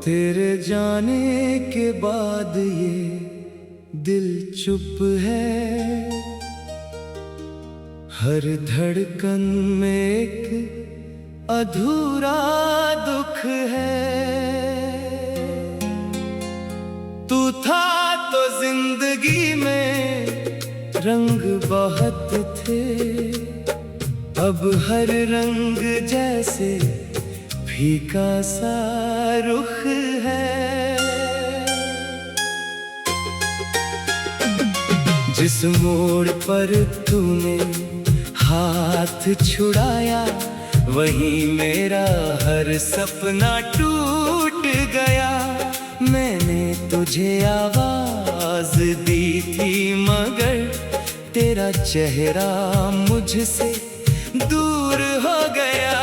तेरे जाने के बाद ये दिल चुप है, हर धड़कन में एक अधूरा दुख है। तू था तो जिंदगी में रंग बहुत थे, अब हर रंग जैसे फीका सा रुख है। जिस मोड़ पर तूने हाथ छुड़ाया, वहीं मेरा हर सपना टूट गया। मैंने तुझे आवाज दी थी मगर तेरा चेहरा मुझसे दूर हो गया।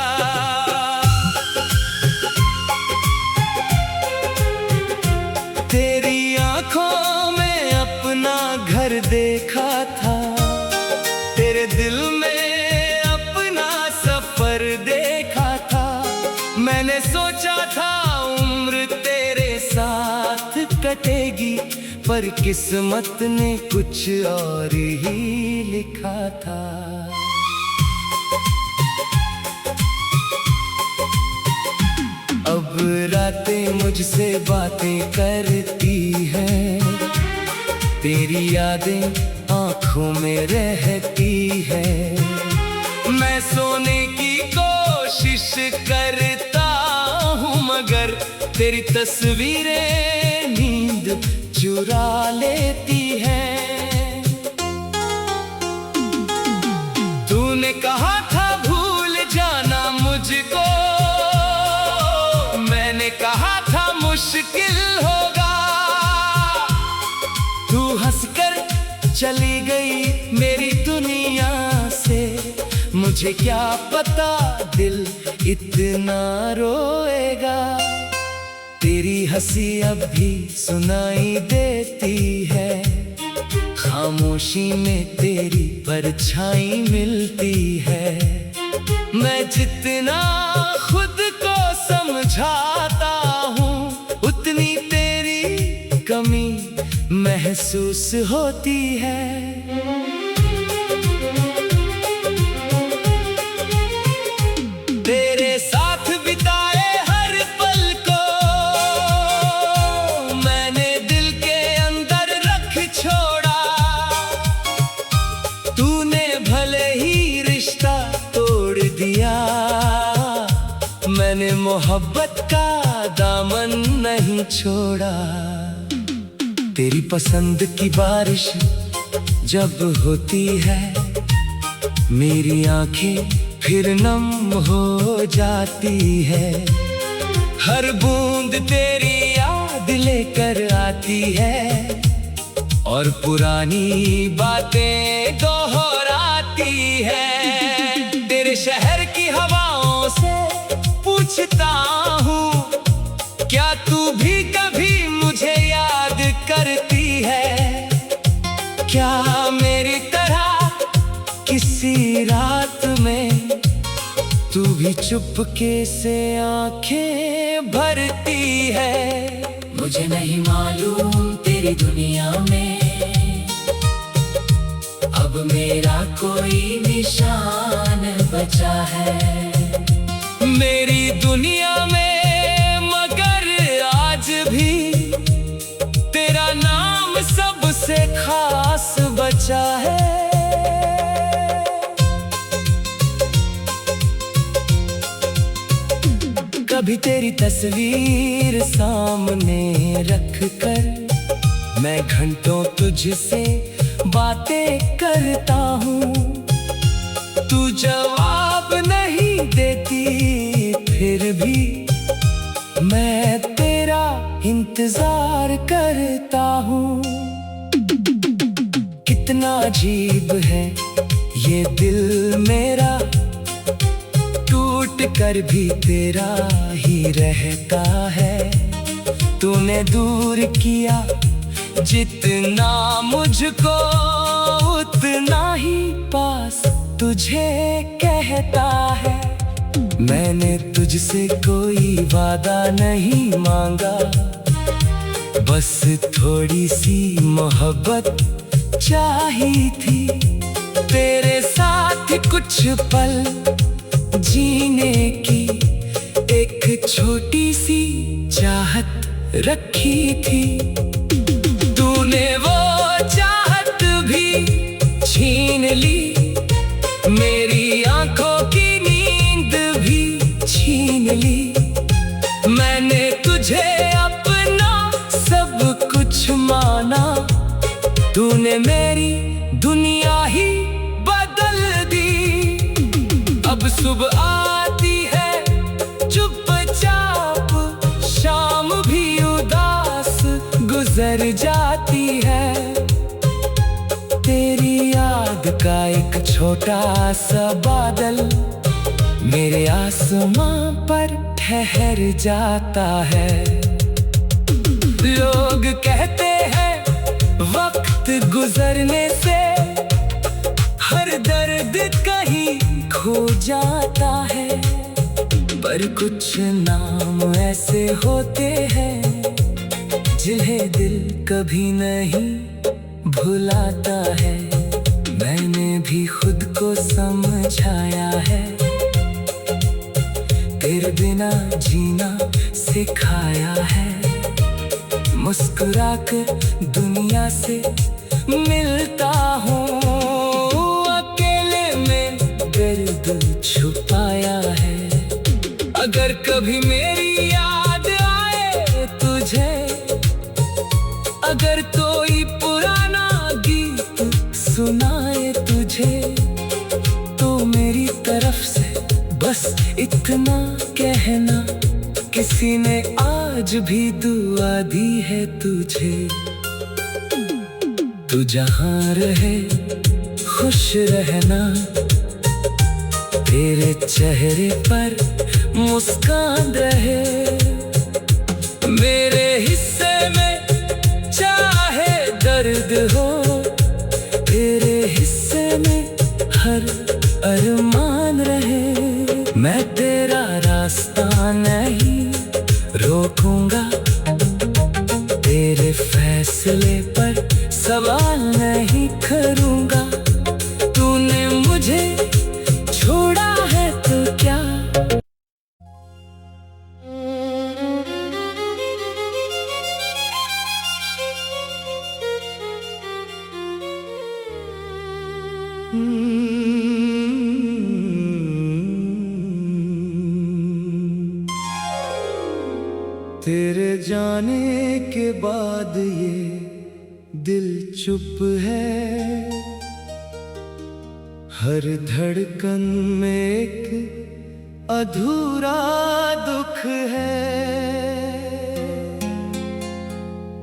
तेरी आंखों में अपना घर देखा था, तेरे दिल में अपना सफर देखा था। मैंने सोचा था उम्र तेरे साथ कटेगी, पर किस्मत ने कुछ और ही लिखा था। अब रातें मुझसे बातें करती हैं, तेरी यादें आँखों में रहती है। मैं सोने की कोशिश करता हूँ मगर तेरी तस्वीरें नींद चुरा लेती हैं। तूने कहा था भूल जाना मुझको, मैंने कहा था मुश्किल होगा। तू हंसकर चली गई मेरी दुनिया से, मुझे क्या पता दिल इतना रोएगा। तेरी हंसी अब भी सुनाई देती है, खामोशी में तेरी परछाई मिलती है। मैं जितना खुद को समझाता हूँ, उतनी तेरी कमी महसूस होती है। तेरे साथ बिताए हर पल को मैंने दिल के अंदर रख छोड़ा। तूने भले ही रिश्ता तोड़ दिया, मैंने मोहब्बत का दामन नहीं छोड़ा। तेरी पसंद की बारिश जब होती है, मेरी आंखें फिर नम हो जाती है। हर बूंद तेरी याद लेकर आती है, और पुरानी बातें दोहराती है। तेरे शहर की हवाओं से पूछता हूँ, क्या तू भी कभी मुझे याद करती है? क्या मेरी तरह किसी रात में तू भी चुपके से आंखें भरती है? मुझे नहीं मालूम तेरी दुनिया में अब मेरा कोई निशान बचा है। मेरी दुनिया में मगर आज भी तेरा नाम सबसे खास बचा है। कभी तेरी तस्वीर सामने रख कर मैं घंटों तुझसे बातें करता हूँ। तू जवाब नहीं देती फिर भी मैं तेरा इंतजार करता हूँ। कितना अजीब है ये दिल मेरा, टूट कर भी तेरा ही रहता है। तूने दूर किया जितना मुझको, उतना ही पास तुझे कहता है। मैंने तुझसे कोई वादा नहीं मांगा, बस थोड़ी सी मोहब्बत चाहिए थी। तेरे साथ कुछ पल जीने की एक छोटी सी चाहत रखी थी। तूने वो चाहत भी छीन ली, मेरी आंखों की नींद भी छीन ली। मैंने तुझे अपना सब कुछ माना, तूने मेरी दुनिया ही बदल दी। अब सुबह आती है चुपचाप, शाम भी उदास गुजर जाती है। तेरी याद का एक छोटा सा बादल मेरे आसमां पर ठहर जाता है। लोग कहते हैं वक्त गुजरने से हर दर्द कहीं खो जाता है, पर कुछ नाम ऐसे होते हैं जिन्हें दिल कभी नहीं भुलाता है। मैंने भी खुद को समझाया है, तेरे बिना जीना सिखाया है। मुस्कुराकर दुनिया से मिलता हूँ, अकेले में दर्द छुपाया है। अगर कभी मेरी याद आए तुझे, अगर कोई पुराना गीत सुनाए तुझे, तो मेरी तरफ से बस इतना कहना, किसी ने आज भी दुआ दी है तुझे। तू जहाँ रहे खुश रहना, तेरे चेहरे पर मुस्कान रहे। मेरे हिस्से में चाहे दर्द हो, तेरे हिस्से में हर अरमान रहे। मैं तेरा रास्ता नहीं रोकूंगा, तेरे फैसले पर सवाल नहीं करूंगा। तूने मुझे छोड़ा है तो क्या। तेरे जाने के बाद ये दिल चुप है, हर धड़कन में एक अधूरा दुख है।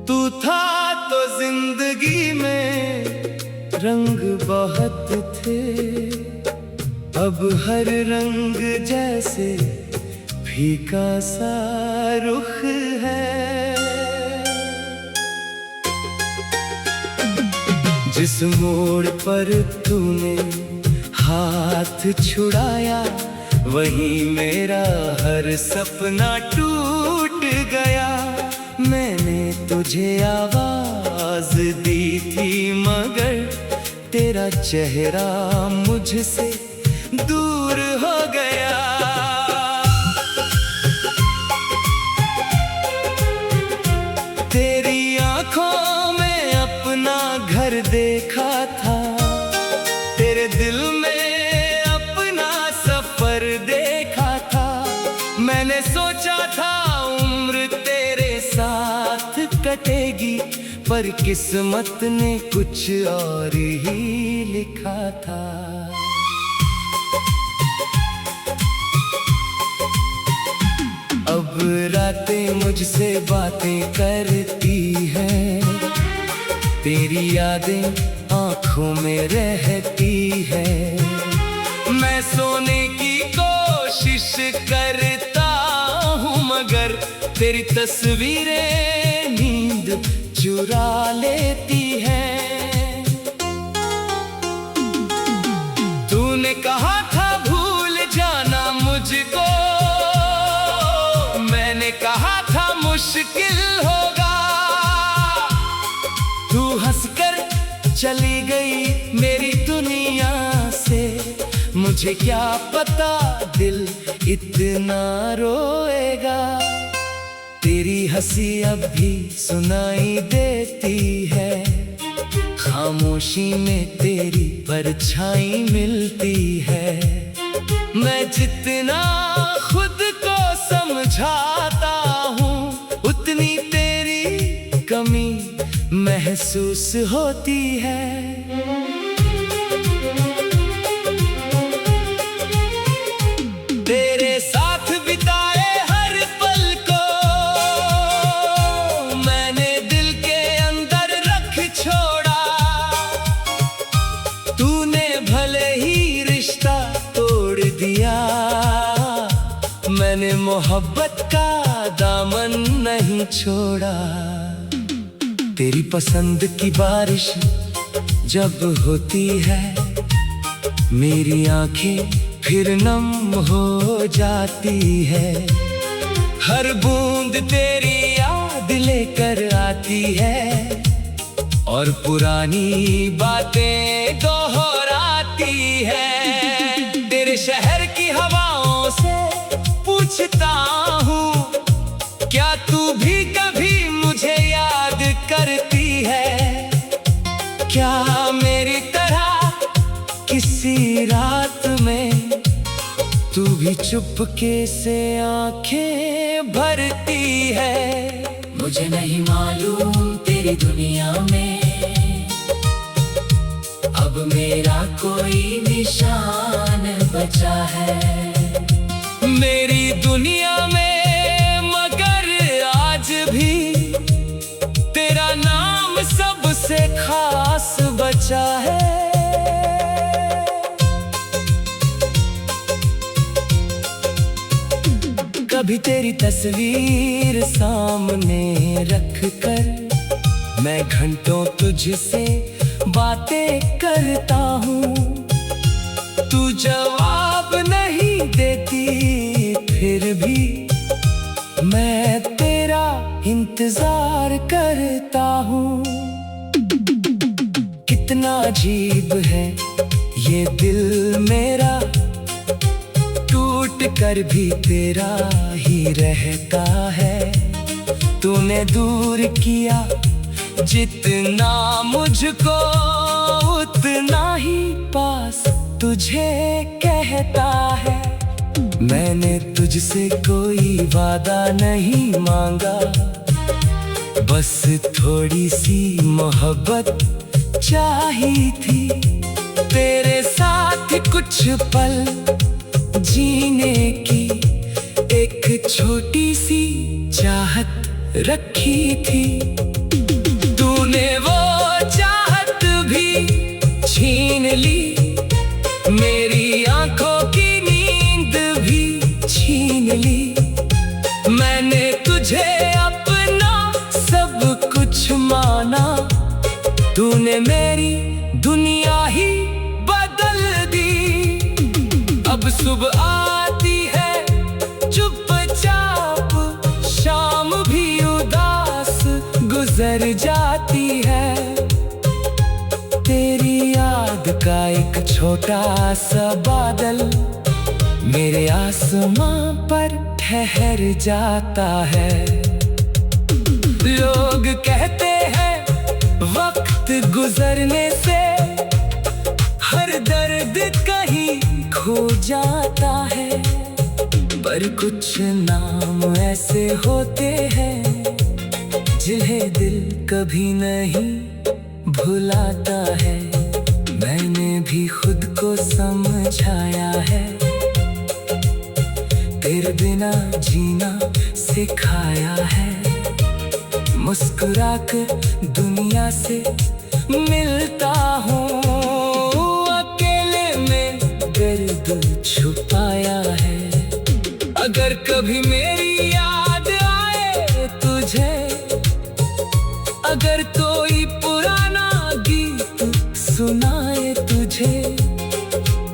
तू था तो जिंदगी में रंग बहुत थे, अब हर रंग जैसे फीका सा रुख है। जिस मोड़ पर तूने हाथ छुड़ाया, वहीं मेरा हर सपना टूट गया। मैंने तुझे आवाज दी थी, मगर तेरा चेहरा मुझसे दूर हो गया। तेरी आंखों में अपना घर देखा था, तेरे दिल में अपना सफर देखा था। मैंने सोचा था उम्र तेरे साथ कटेगी, पर किस्मत ने कुछ और ही लिखा था। अब रातें मुझसे बातें करती हैं, तेरी यादें आँखों में रहती है। मैं सोने की कोशिश करता हूँ, मगर तेरी तस्वीरें नींद चुरा लेती हैं। तूने कहा था भूल जाना मुझको, मुश्किल होगा। तू हंसकर चली गई मेरी दुनिया से, मुझे क्या पता दिल इतना रोएगा। तेरी हंसी अब भी सुनाई देती है, खामोशी में तेरी परछाई मिलती है। मैं जितना खुद को समझाता हूँ, उतनी तेरी कमी महसूस होती है। तेरे साथ बिताए हर पल को मैंने दिल के अंदर रख छोड़ा। तूने भले ही रिश्ता तोड़ दिया, मैंने मोहब्बत का दामन नहीं छोड़ा। तेरी पसंद की बारिश जब होती है, मेरी आंखें फिर नम हो जाती है। हर बूंद तेरी याद लेकर आती है, और पुरानी बातें दोहराती है। तेरे शहर की हवाओं से पूछता हूँ, क्या तू भी कभी मुझे याद करती है? क्या मेरी तरह किसी रात में तू भी चुपके से आंखें भरती है? मुझे नहीं मालूम तेरी दुनिया में अब मेरा कोई निशान बचा है। मेरी दुनिया में मगर आज भी तेरा नाम सबसे खास बचा है। कभी तेरी तस्वीर सामने रख कर मैं घंटों तुझसे बातें करता हूँ। तू जवाब नहीं देती फिर भी मैं तेरा इंतजार करता हूँ। कितना अजीब है ये दिल मेरा, टूट कर भी तेरा ही रहता है। तूने दूर किया जितना मुझको, उतना ही पास तुझे कहता है। मैंने तुझसे कोई वादा नहीं मांगा, बस थोड़ी सी मोहब्बत चाहिए थी। तेरे साथ कुछ पल जीने की एक छोटी सी चाहत रखी थी। तूने वो चाहत भी छीन ली, मेरी आंखों की नींद भी छीन ली। मैंने तुझे अपना सब कुछ माना, तूने मेरी दुनिया ही बदल दी। अब सुबह आती है चुपचाप, शाम भी उदास गुजर जाती है। तेरी याद का एक छोटा सा बादल मेरे आसमां पर ठहर जाता है। लोग कहते हैं वक्त गुजरने से हर दर्द कहीं खो जाता है, पर कुछ नाम ऐसे होते हैं जिन्हें दिल कभी नहीं भुलाता है। मैंने भी खुद को समझाया है, तेरे बिना जीना सिखाया है। मुस्कुराकर दुनिया से मिलता हूँ, अकेले में दर्द छुपाया है। अगर कभी मेरी याद आए तुझे, अगर कोई पुराना गीत सुनाए तुझे,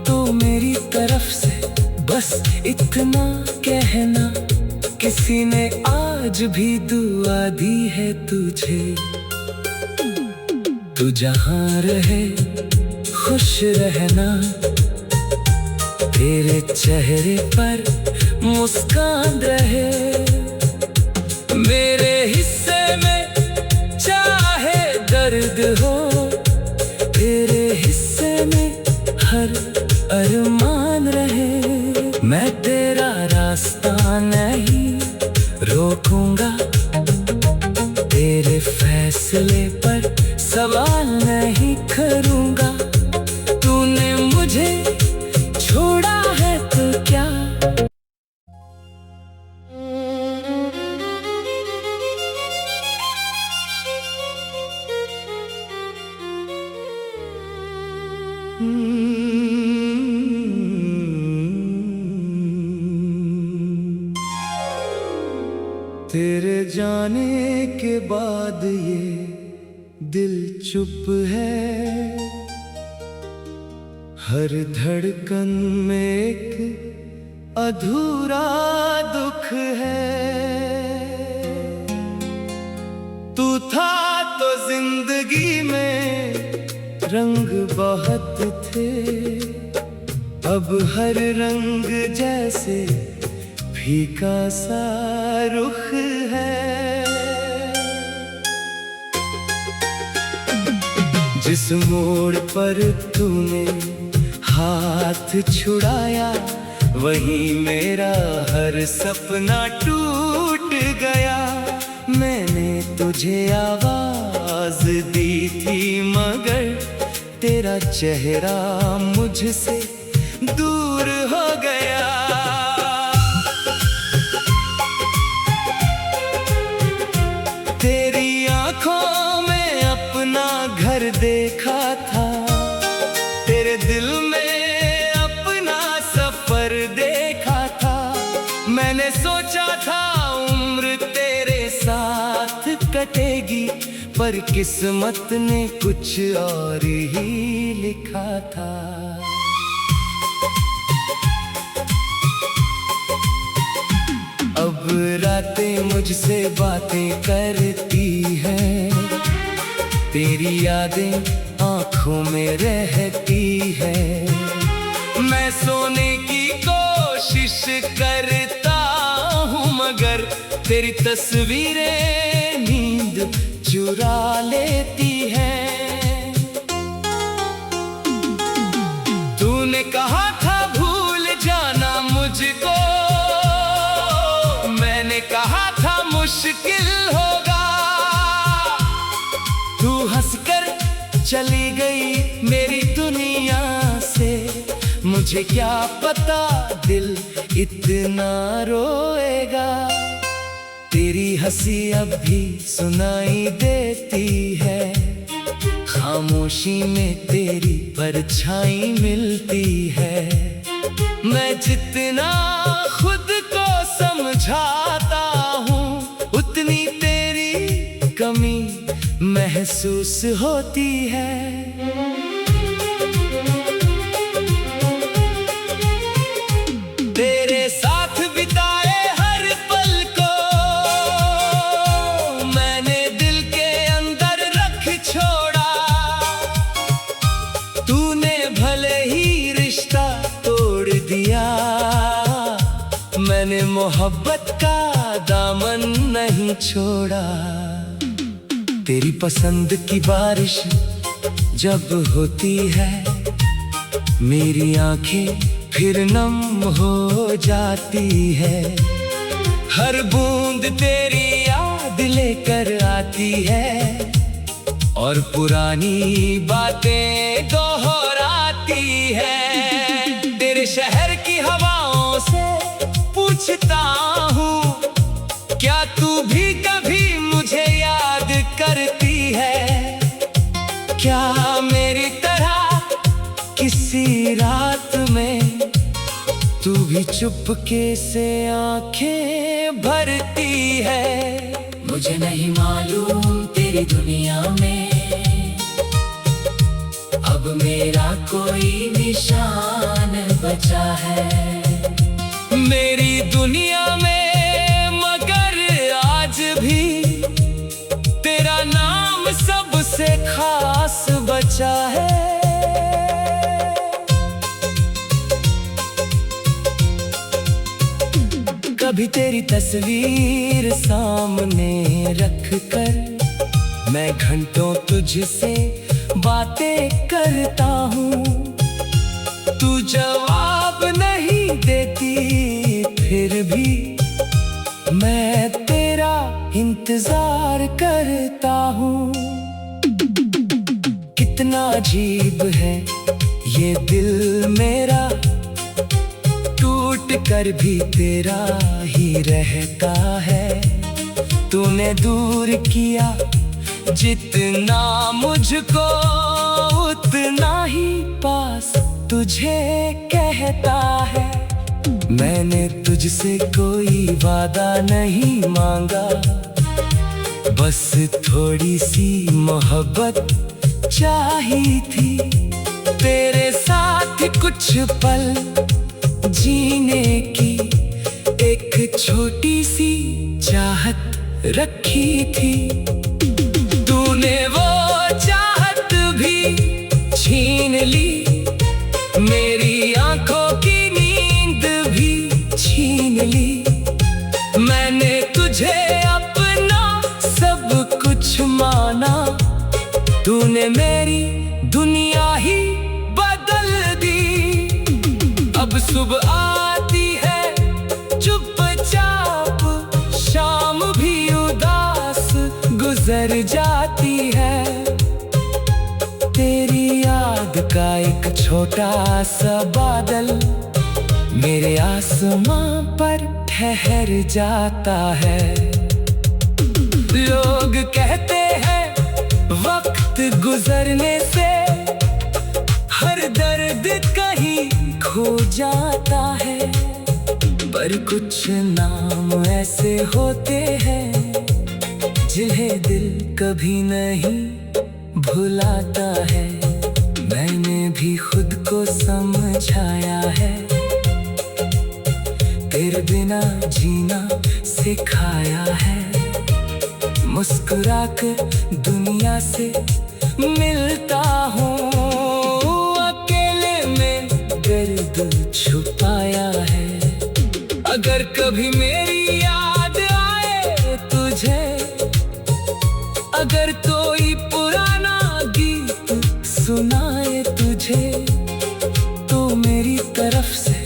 तो मेरी तरफ से बस इतना कहना, किसी ने आज आज भी दुआ दी है तुझे, तू जहां रहे खुश रहना, तेरे चेहरे पर मुस्कान रहे। मेरे हिस्से में चाहे दर्द हो, तेरे हिस्से में हर अरमान रहे। मैं तेरा रास्ता नहीं रोकूंगा, तेरे फैसले पर सवाल नहीं करूंगा। तूने मुझे छोड़ा है तो क्या। तेरे जाने के बाद ये दिल चुप है, हर धड़कन में एक अधूरा दुख है। तू था तो जिंदगी में रंग बहुत थे, अब हर रंग जैसे फीका सा रुख है। जिस मोड़ पर तूने हाथ छुड़ाया, वहीं मेरा हर सपना टूट गया। मैंने तुझे आवाज दी थी मगर तेरा चेहरा मुझसे दूर हो गया। तेरी आंखों में अपना घर देखा था, तेरे दिल में अपना सफर देखा था। मैंने सोचा था उम्र तेरे साथ कटेगी, पर किस्मत ने कुछ और ही लिखा था। अब रातें मुझसे बातें करती हैं, तेरी यादें आंखों में रहती है। मैं सोने की कोशिश करता हूँ मगर तेरी तस्वीरें नींद चुरा लेती हैं। तूने कहा था भूल जाना मुझको, मैंने कहा था मुश्किल होगा। तू हंसकर चली गई मेरी दुनिया से, मुझे क्या पता दिल इतना रोएगा। तेरी हंसी अब भी सुनाई देती है, खामोशी में तेरी परछाई मिलती है। मैं जितना खुद को समझाता हूँ, उतनी तेरी कमी महसूस होती है। तेरे साथ बिताए हर पल को मैंने दिल के अंदर रख छोड़ा। तूने भले ही रिश्ता तोड़ दिया, मैंने मोहब्बत का दामन नहीं छोड़ा। तेरी पसंद की बारिश जब होती है, मेरी आंखें फिर नम हो जाती है। हर बूंद तेरी याद लेकर आती है, और पुरानी बातें दोहराती है। तेरे शहर की हवाओं से पूछता हूँ, क्या तू भी कभी मुझे याद करती है? क्या मेरी तरह किसी रात में तू भी चुपके से आंखें भरती है? मुझे नहीं मालूम तेरी दुनिया में अब मेरा कोई निशान बचा है। मेरी दुनिया में मगर सोचा है। कभी तेरी तस्वीर सामने रख कर मैं घंटों तुझसे बातें करता हूँ। तू जवाब नहीं देती फिर भी मैं तेरा इंतजार करता हूँ। कितना अजीब है ये दिल मेरा, टूट कर भी तेरा ही रहता है। तूने दूर किया जितना मुझको, उतना ही पास तुझे कहता है। मैंने तुझसे कोई वादा नहीं मांगा, बस थोड़ी सी मोहब्बत चाहिए थी। तेरे साथ कुछ पल जीने की एक छोटी सी चाहत रखी थी। तूने वो चाहत भी छीन ली, मेरी आंखों की नींद भी छीन ली। मैंने तुझे अपना सब कुछ माना, तूने मेरी दुनिया ही बदल दी। अब सुबह आती है चुपचाप, शाम भी उदास गुजर जाती है। तेरी याद का एक छोटा सा बादल मेरे आसमां पर ठहर जाता है। लोग कहते हैं वक्त गुजरने से हर दर्द कहीं खो जाता है, पर कुछ नाम ऐसे होते हैं जिन्हें दिल कभी नहीं भुलाता है। मैंने भी खुद को समझाया है, तेरे बिना जीना सिखाया है। मुस्कुरा कर दुनिया से मिलता हूँ, अकेले में दर्द छुपाया है। अगर कभी मेरी याद आए तुझे, अगर कोई पुराना गीत सुनाए तुझे, तो मेरी तरफ से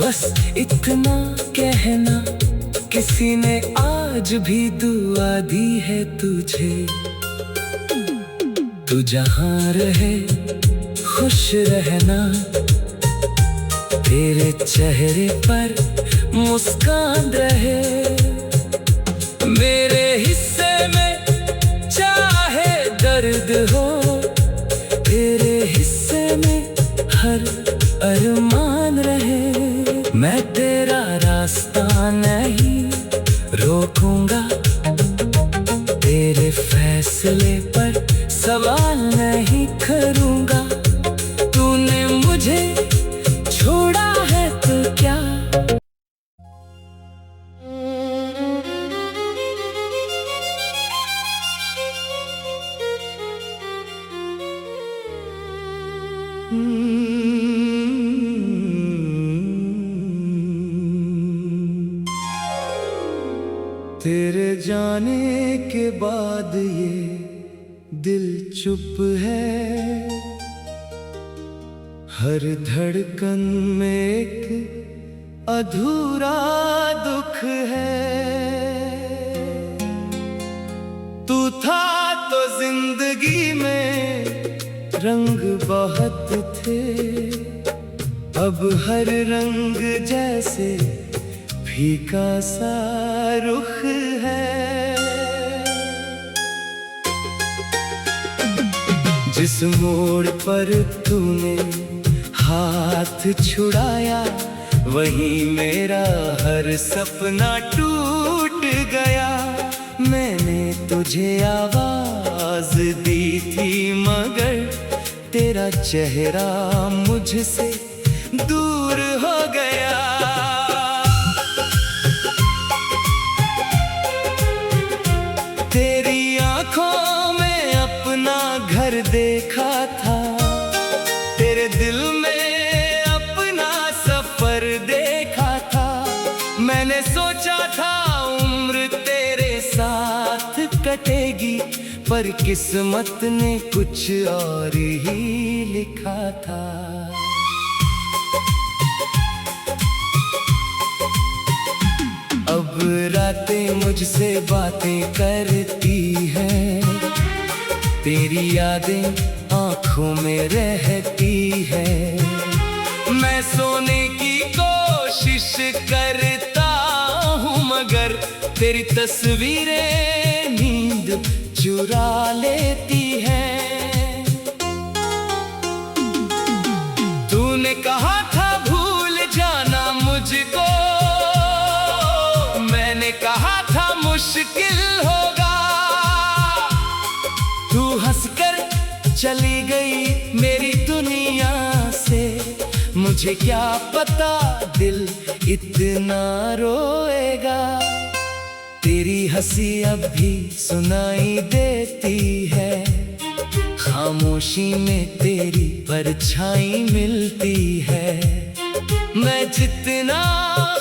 बस इतना कहना, किसी ने आज भी दुआ दी है तुझे। तू जहाँ रहे खुश रहना, तेरे चेहरे पर मुस्कान रहे। मेरे हिस्से में चाहे दर्द हो, तेरे हिस्से में हर अरमान रहे। मैं तेरा रास्ता नहीं रोकूंगा, तेरे फैसले पर सवाल नहीं करूंगा। तूने मुझे छोड़ा है तो क्या। तेरे जाने के बाद ये दिल चुप है, हर धड़कन में एक अधूरा दुख है। तू था तो जिंदगी में रंग बहुत थे, अब हर रंग जैसे फीका सा रुख है। जिस मोड़ पर तूने हाथ छुड़ाया, वहीं मेरा हर सपना टूट गया। मैंने तुझे आवाज दी थी, मगर तेरा चेहरा मुझसे दूर हो गया। तेरी आंखों में अपना घर देखा था, था उम्र तेरे साथ कटेगी, पर किस्मत ने कुछ और ही लिखा था। अब रातें मुझसे बातें करती हैं, तेरी यादें आँखों में रहती है। मैं सोने की कोशिश करता हूँ, मगर तेरी तस्वीरें नींद चुरा लेती हैं। तूने कहा था भूल जाना मुझको, मैंने कहा था मुश्किल होगा। तू हंसकर चली गई मेरी दुनिया से, मुझे क्या पता दिल इतना रोएगा। तेरी हंसी अब भी सुनाई देती है, खामोशी में तेरी परछाई मिलती है। मैं जितना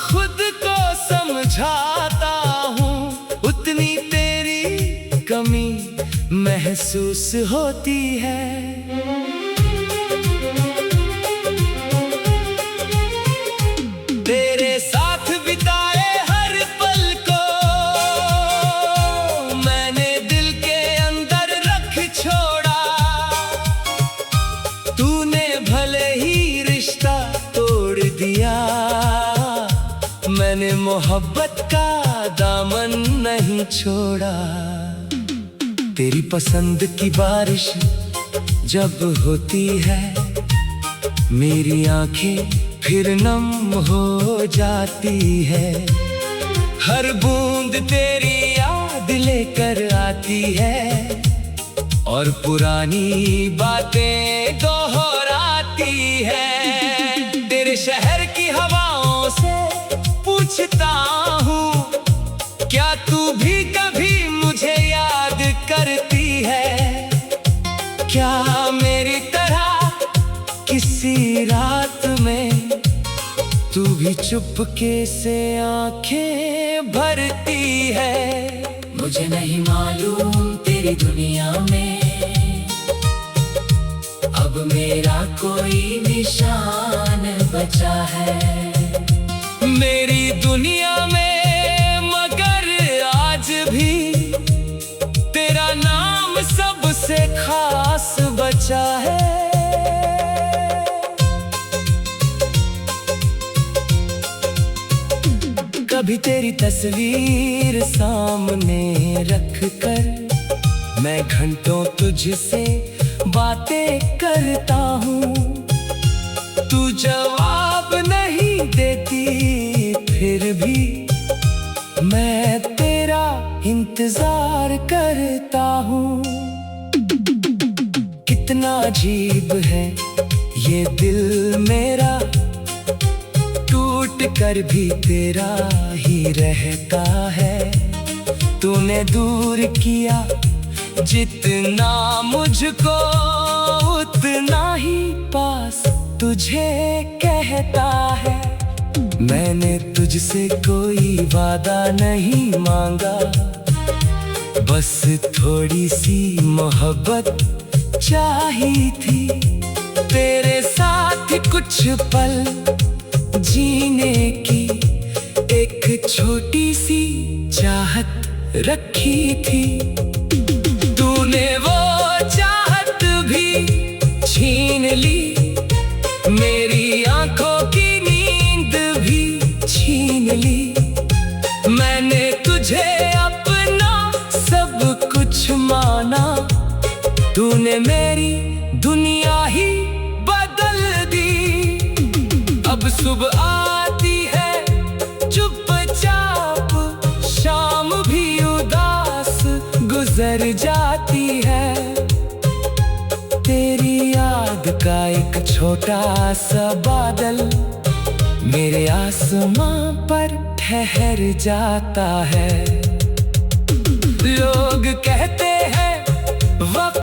खुद को समझाता हूँ, उतनी तेरी कमी महसूस होती है। तेरे साथ बिताए हर पल को मैंने दिल के अंदर रख छोड़ा। तूने भले ही रिश्ता तोड़ दिया, मैंने मोहब्बत का दामन नहीं छोड़ा। तेरी पसंद की बारिश जब होती है, मेरी आंखें फिर नम हो जाती है। हर बूंद तेरी याद लेकर आती है, और पुरानी बातें दोहराती है। तेरे शहर की हवाओं से पूछता हूँ, क्या तू भी कभी मुझे याद करती है? क्या मेरी तरह किसी रात में तू भी चुपके से आंखें भरती है? मुझे नहीं मालूम तेरी दुनिया में अब मेरा कोई निशान बचा है। मेरी दुनिया में मगर आज भी तेरा नाम सबसे खास बचा है। कभी तेरी तस्वीर सामने रख कर मैं घंटों तुझसे बातें करता हूँ। तू जवाब नहीं देती, फिर भी मैं तेरा इंतजार करता हूँ। कितना अजीब है ये दिल मेरा, टूट कर भी तेरा ही रहता है। तूने दूर किया जितना मुझको, उतना ही पास तुझे कहता है। मैंने तुझसे कोई वादा नहीं मांगा, बस थोड़ी सी मोहब्बत चाहिए थी। तेरे साथ कुछ पल जीने की एक छोटी सी चाहत रखी थी। तूने वो चाहत भी छीन ली, मेरी आंखों की नींद भी छीन ली। मैंने तुझे अपना सब कुछ माना, तूने मेरी दुनिया ही बदल दी। अब सुबह आती है चुपचाप, शाम भी उदास गुजर जाती है। तेरी याद का एक छोटा सा बादल मेरे आसमां पर ठहर जाता है। लोग कहते हैं वक्त